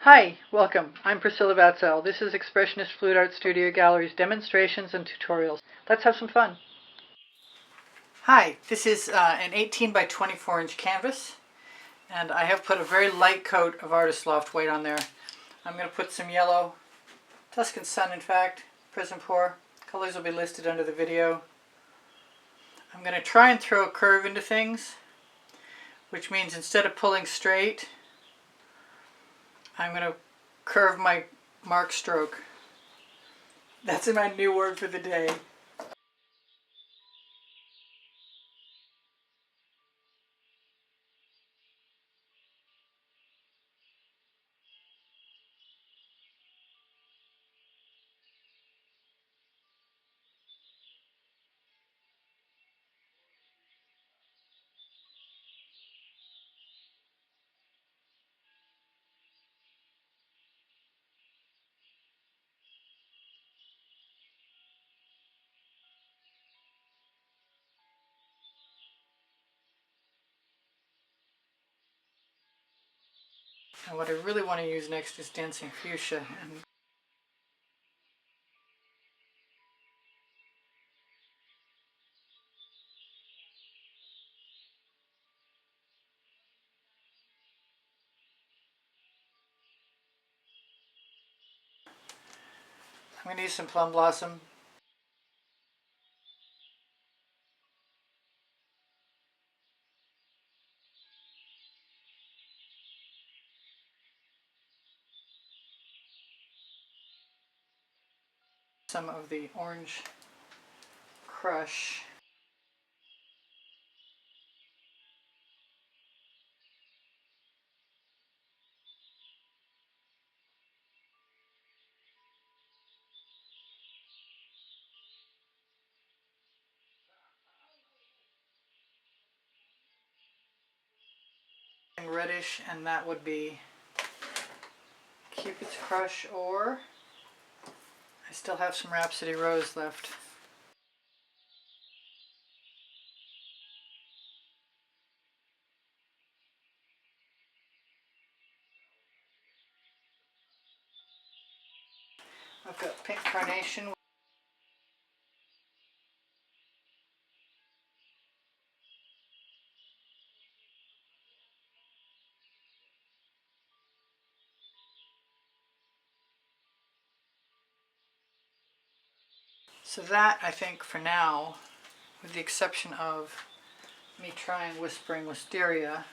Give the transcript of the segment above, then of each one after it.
Hi, welcome. I'm Priscilla Batzell. This is Expressionist Fluid Art Studio Gallery's demonstrations and tutorials. Let's have some fun. Hi, this is an 18 by 24 inch canvas, and I have put a very light coat of Artist Loft white on there. I'm going to put some yellow, Tuscan Sun in fact, Prizm pour. Colors will be listed under the video. I'm going to try and throw a curve into things, which means instead of pulling straight, I'm going to curve my mark stroke. That's my new word for the day. And what I really want to use next is Dancing Fuchsia. And I'm going to use some Plum Blossom. Some of the orange Crush. Reddish, and that would be Cupid's Crush, or I still have some Rhapsody Rose left. I've got Pink Carnation. So that, I think, for now, with the exception of me trying Whispering Wisteria,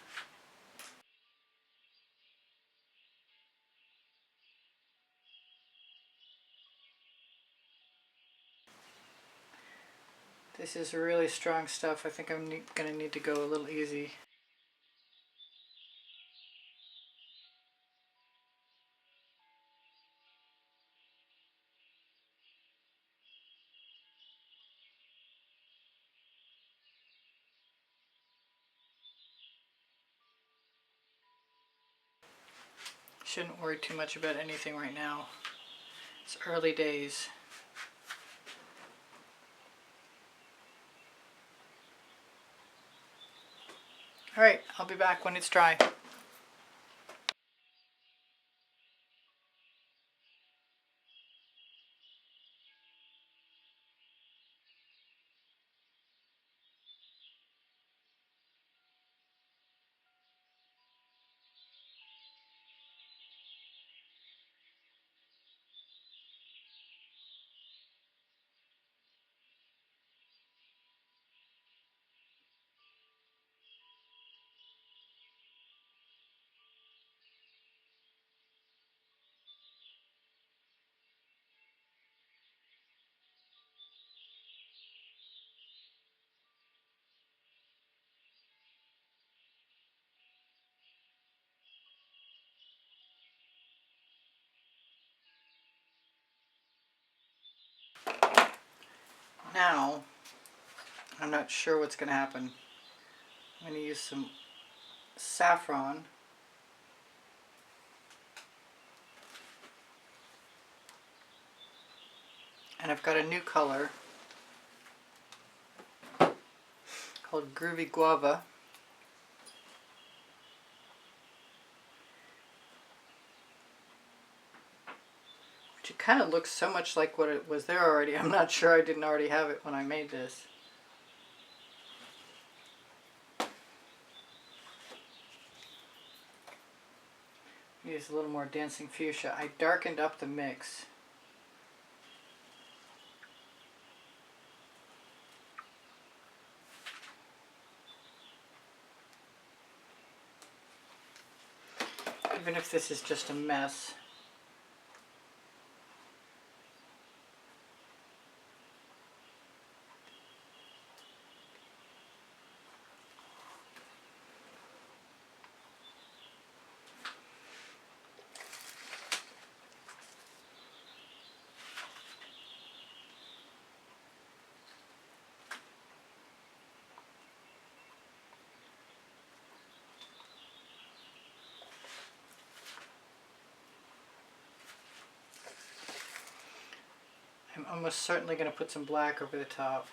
this is really strong stuff. I think I'm going to need to go a little easy. Shouldn't worry too much about anything right now. It's early days. Alright, I'll be back when it's dry. Now, I'm not sure what's going to happen. I'm going to use some saffron. And I've got a new color called Groovy Guava. kind of looks so much like what it was there already. I'm not sure I didn't already have it when I made this. Use a little more Dancing Fuchsia. I darkened up the mix. Even if this is just a mess. I'm almost certainly going to put some black over the top.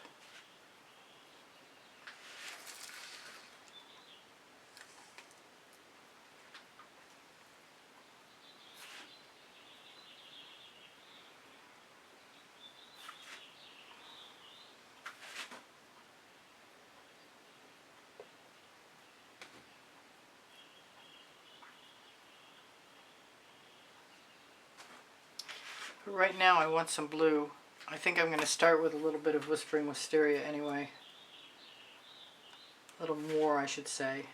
But right now I want some blue. I think I'm going to start with a little bit of Whispering Wisteria anyway. A little more, I should say.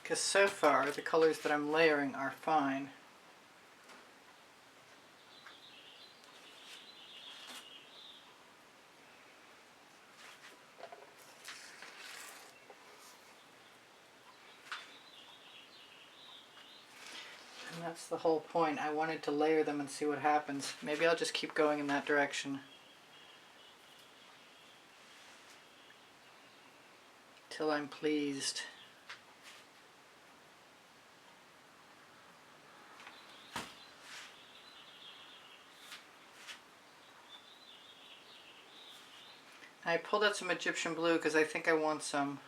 Because so far the colors that I'm layering are fine. And that's the whole point. I wanted to layer them and see what happens. Maybe I'll just keep going in that direction till I'm pleased. I pulled out some Egyptian blue because I think I want some.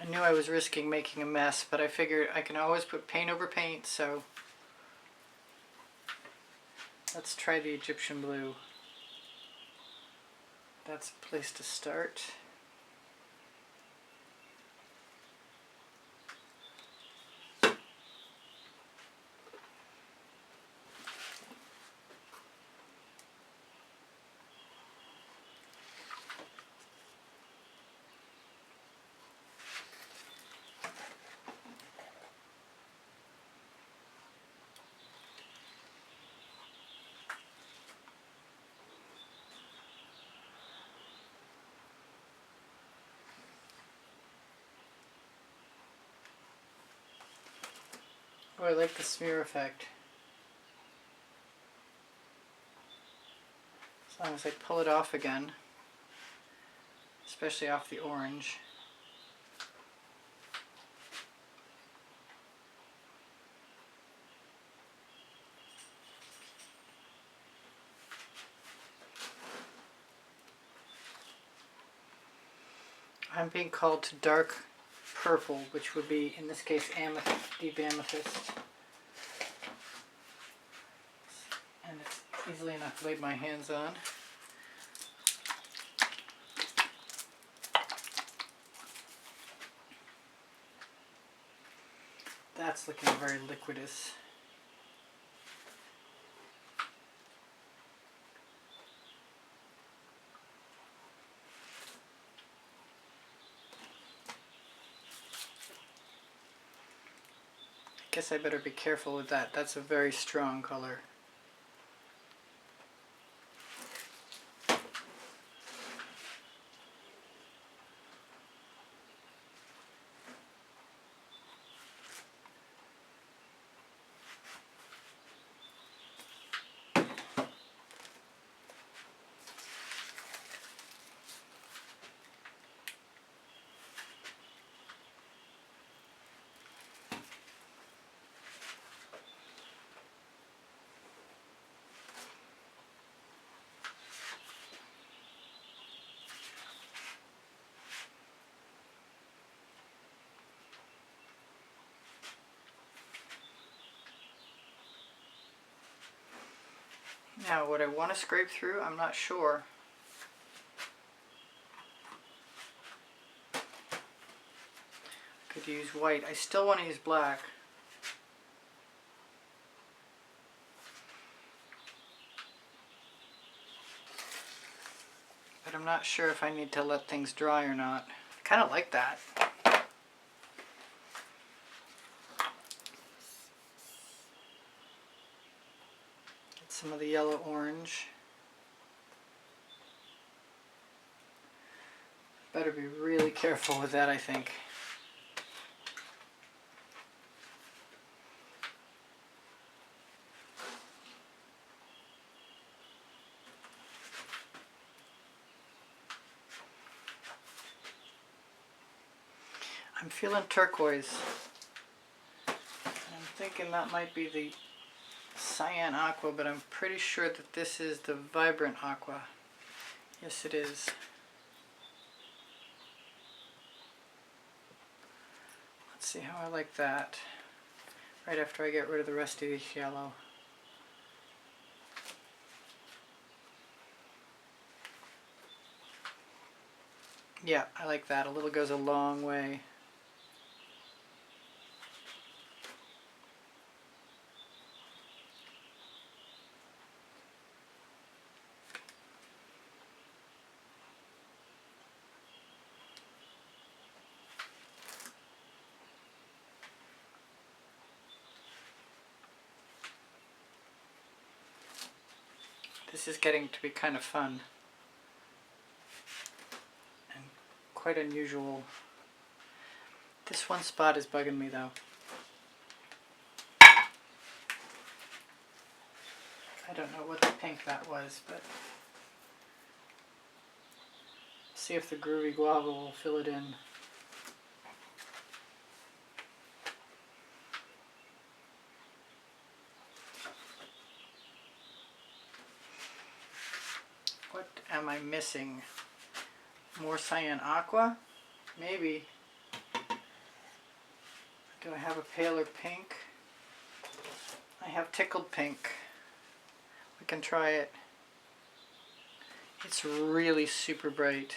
I knew I was risking making a mess, but I figured I can always put paint over paint, so let's try the Egyptian blue. That's a place to start. Oh, I like the smear effect. As long as I pull it off again, especially off the orange. I'm being called to dark purple, which would be, in this case, amethyst, deep amethyst. And it's easily enough to lay my hands on. That's looking very liquidous. Guess I better be careful with that. That's a very strong color. Now, would I want to scrape through? I'm not sure. Could use white. I still want to use black. But I'm not sure if I need to let things dry or not. I kind of like that. Get some of the yellow orange. Better be really careful with that, I think. I'm feeling turquoise. I'm thinking that might be the cyan aqua, but I'm pretty sure that this is the vibrant aqua. Yes, it is. Let's see how I like that. Right after I get rid of the rest of this yellow. Yeah, I like that. A little goes a long way. This is getting to be kind of fun and quite unusual. This one spot is bugging me though. I don't know what the pink that was, but see if the Groovy Guava will fill it in. What am I missing? More cyan aqua? Maybe. Do I have a paler pink? I have tickled pink. We can try it. It's really super bright.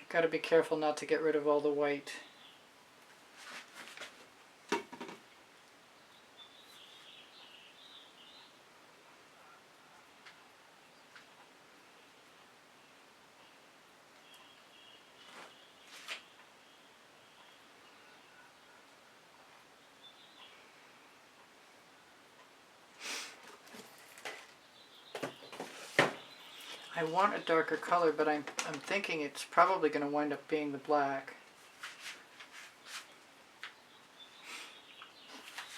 Got to be careful not to get rid of all the white. I want a darker color, but I'm thinking it's probably going to wind up being the black.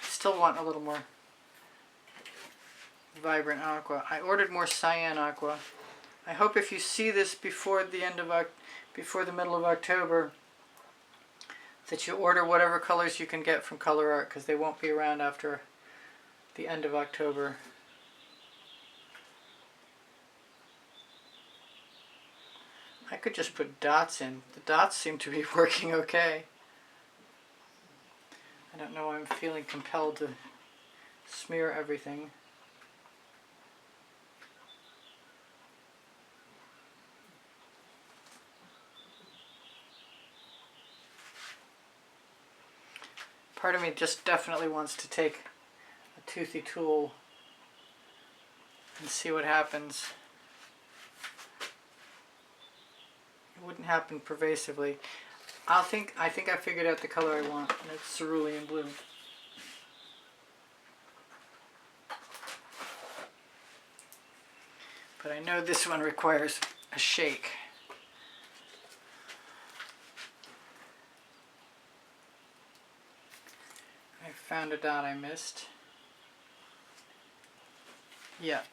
I still want a little more vibrant aqua. I ordered more cyan aqua. I hope if you see this before the middle of October, that you order whatever colors you can get from Colourarte, because they won't be around after the end of October. I could just put dots in. The dots seem to be working okay. I don't know why I'm feeling compelled to smear everything. Part of me just definitely wants to take a toothy tool and see what happens. It wouldn't happen pervasively. I think I figured out the color I want, and it's cerulean blue. But I know this one requires a shake. I found a dot I missed. Yeah.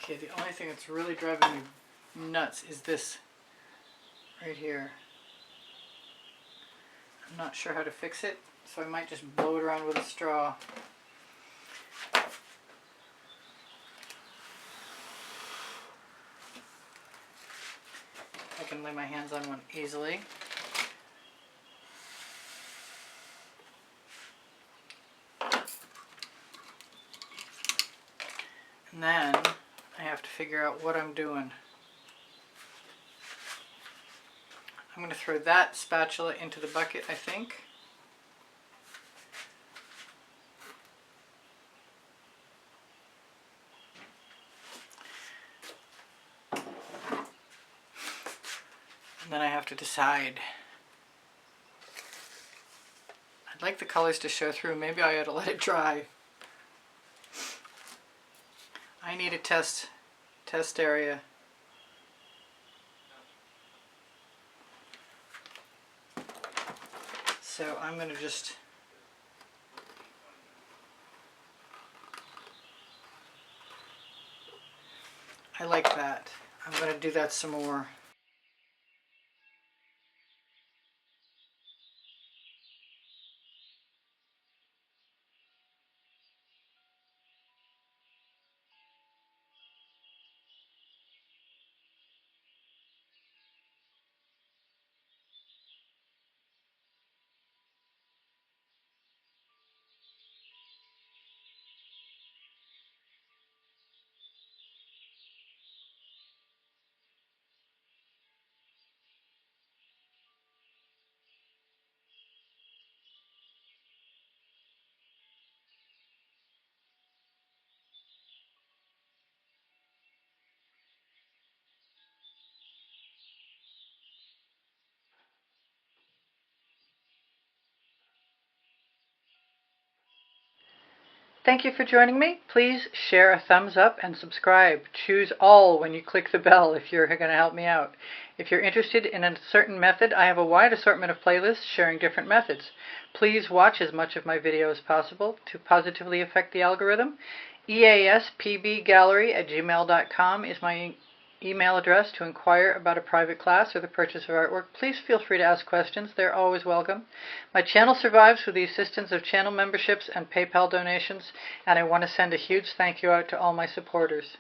Okay, the only thing that's really driving me nuts is this right here. I'm not sure how to fix it, so I might just blow it around with a straw. I can lay my hands on one easily. And then I have to figure out what I'm doing. I'm going to throw that spatula into the bucket, I think. And then I have to decide. I'd like the colors to show through. Maybe I ought to let it dry. I need a test area. So I'm going to just I like that. I'm going to do that some more. Thank you for joining me. Please share a thumbs up and subscribe. Choose all when you click the bell if you're going to help me out. If you're interested in a certain method, I have a wide assortment of playlists sharing different methods. Please watch as much of my video as possible to positively affect the algorithm. easpbgallery@gmail.com is my email address to inquire about a private class or the purchase of artwork. Please feel free to ask questions. They're always welcome. My channel survives with the assistance of channel memberships and PayPal donations, and I want to send a huge thank you out to all my supporters.